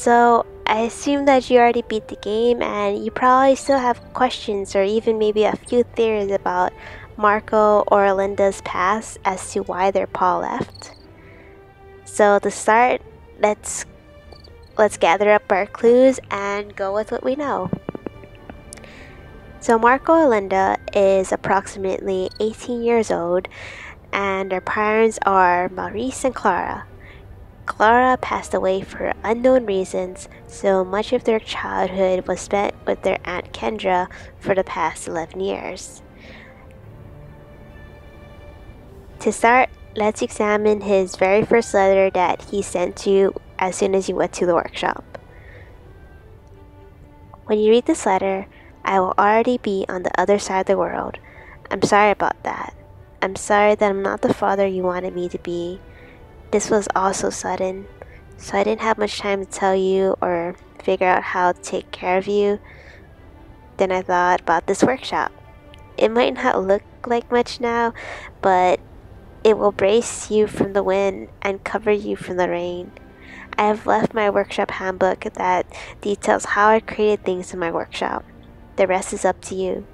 So I assume that you already beat the game and you probably still have questions or even maybe a few theories about Marco or Linda's past as to why their pa left. So to start, let's gather up our clues and go with what we know. So Marco and Linda is approximately 18 years old and their parents are Maurice and Clara. Clara passed away for unknown reasons, so much of their childhood was spent with their Aunt Kendra for the past 11 years. To start, let's examine his very first letter that he sent you as soon as you went to the workshop. When you read this letter, I will already be on the other side of the world. I'm sorry about that. I'm sorry that I'm not the father you wanted me to be. This was all so sudden, so I didn't have much time to tell you or figure out how to take care of you. Then I thought about this workshop. It might not look like much now, but it will brace you from the wind and cover you from the rain. I have left my workshop handbook that details how I created things in my workshop. The rest is up to you.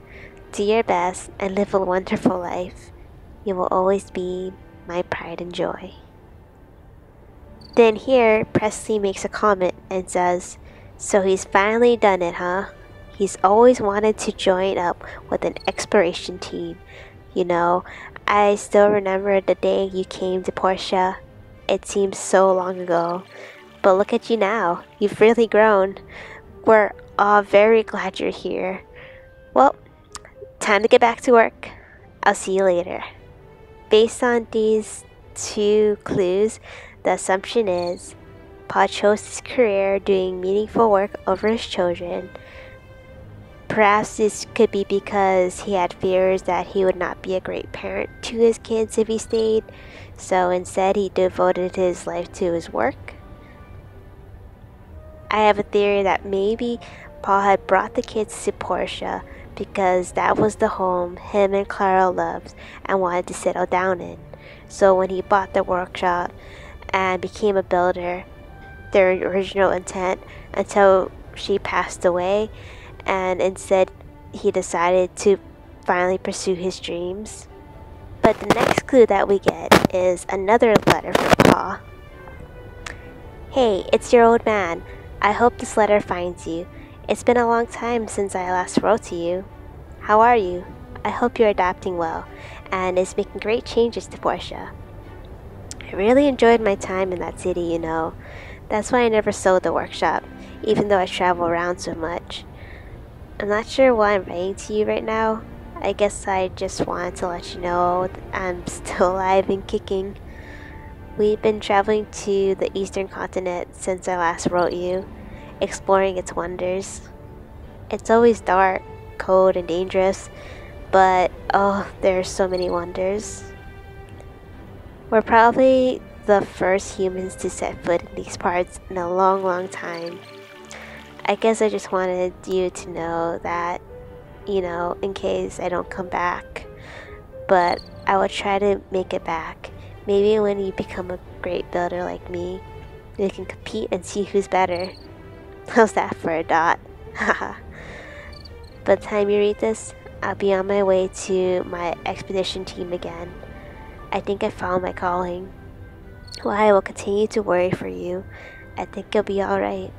Do your best and live a wonderful life. You will always be my pride and joy. Then here, Presley makes a comment and says, "So he's finally done it, huh? He's always wanted to join up with an exploration team. You know, I still remember the day you came to Portia. It seems so long ago. But look at you now. You've really grown. We're all very glad you're here. Well, time to get back to work. I'll see you later." Based on these two clues, the assumption is Pa chose his career doing meaningful work over his children. Perhaps this could be because he had fears that he would not be a great parent to his kids if he stayed, so instead he devoted his life to his work. I have a theory that maybe Paul had brought the kids to Portia because that was the home him and Clara loved and wanted to settle down in. So when he bought the workshop and became a builder, their original intent until she passed away, and instead he decided to finally pursue his dreams. But the next clue that we get is another letter from Pa. "Hey, it's your old man. I hope this letter finds you. It's been a long time since I last wrote to you. How are you? I hope you're adapting well and is making great changes to Portia. I really enjoyed my time in that city, you know. That's why I never sold the workshop, even though I travel around so much. I'm not sure why I'm writing to you right now. I guess I just wanted to let you know that I'm still alive and kicking. We've been traveling to the eastern continent since I last wrote you, exploring its wonders. It's always dark, cold, and dangerous, but oh, there are so many wonders. We're probably the first humans to set foot in these parts in a long, long time. I guess I just wanted you to know that, you know, in case I don't come back. But I will try to make it back. Maybe when you become a great builder like me, we can compete and see who's better." How's that for a dot? Haha. By the time you read this, I'll be on my way to my expedition team again. I think I found my calling. While I will continue to worry for you, I think you'll be alright.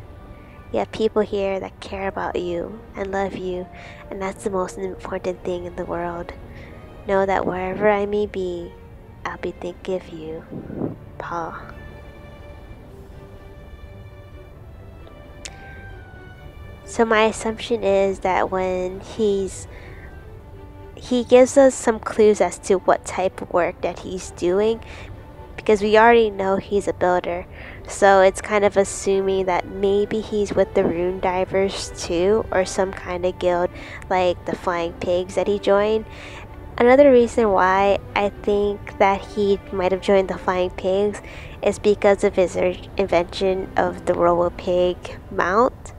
You have people here that care about you and love you, and that's the most important thing in the world. Know that wherever I may be, I'll be thinking of you, Pa. So my assumption is that when he gives us some clues as to what type of work that he's doing, because we already know he's a builder, so it's kind of assuming that maybe he's with the rune divers too, or some kind of guild like the flying pigs that he joined. Another reason why I think that he might have joined the flying pigs is because of his invention of the robo pig mount.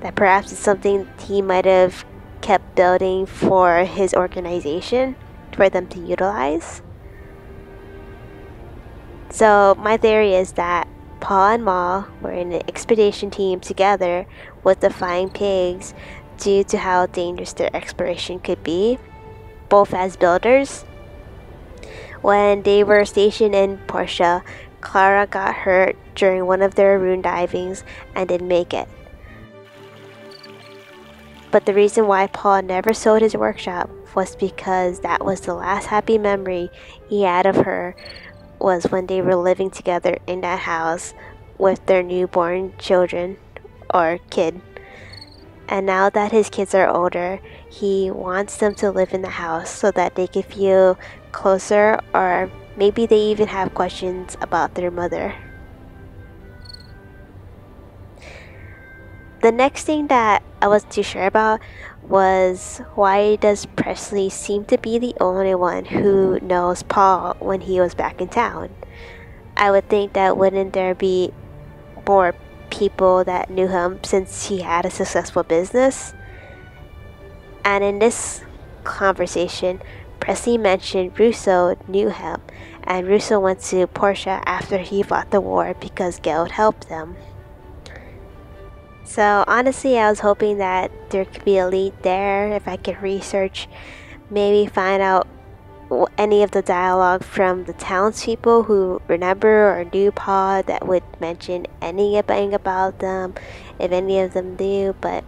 That perhaps is something he might have kept building for his organization for them to utilize. So my theory is that Paul and Ma were in an expedition team together with the flying pigs due to how dangerous their exploration could be, both as builders. When they were stationed in Portia, Clara got hurt during one of their rune divings and didn't make it. But the reason why Paul never sold his workshop was because that was the last happy memory he had of her, was when they were living together in that house with their newborn children or kid. And now that his kids are older, he wants them to live in the house so that they can feel closer, or maybe they even have questions about their mother. The next thing that I wasn't too sure about was, why does Presley seem to be the only one who knows Paul when he was back in town? I would think that wouldn't there be more people that knew him since he had a successful business? And in this conversation, Presley mentioned Russo knew him, and Russo went to Portia after he fought the war because Geld helped them. So honestly, I was hoping that there could be a lead there if I could research, maybe find out any of the dialogue from the townspeople who remember or knew Paul that would mention anything about them, if any of them knew, but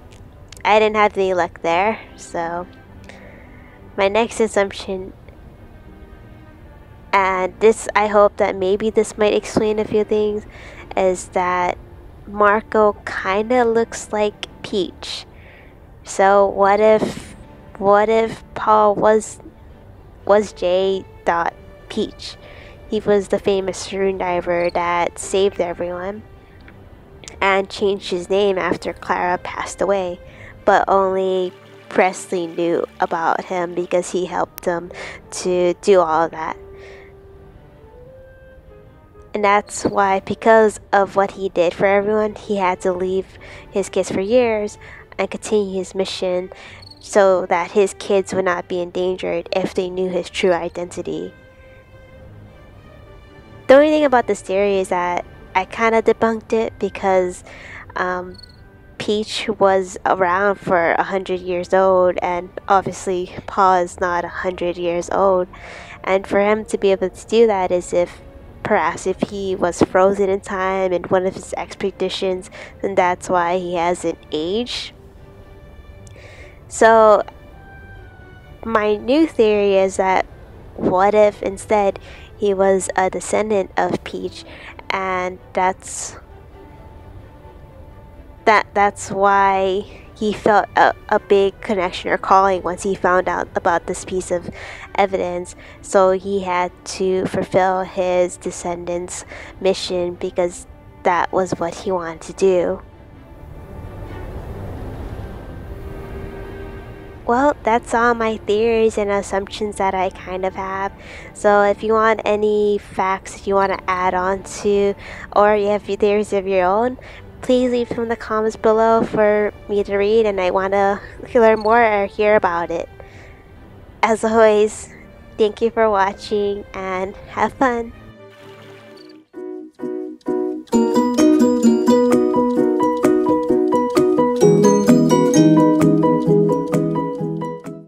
I didn't have any luck there. So my next assumption, and this, I hope that maybe this might explain a few things, is that Marco kinda looks like Peach. So what if Paul was J. Peach? He was the famous rune diver that saved everyone and changed his name after Clara passed away, but only Presley knew about him because he helped him to do all of that. And that's why, because of what he did for everyone, he had to leave his kids for years and continue his mission so that his kids would not be endangered if they knew his true identity. The only thing about this theory is that I kind of debunked it because Peach was around for 100 years old, and obviously Paul is not 100 years old. And for him to be able to do that is perhaps if he was frozen in time in one of his expeditions, then that's why he hasn't aged. So my new theory is that, what if instead he was a descendant of Peach, and that's why he felt a big connection or calling once he found out about this piece of evidence. So he had to fulfill his descendant's mission because that was what he wanted to do. Well, that's all my theories and assumptions that I kind of have. So if you want any facts you want to add on to, or you have theories of your own, please leave them in the comments below for me to read, and I want to learn more or hear about it. As always, thank you for watching and have fun.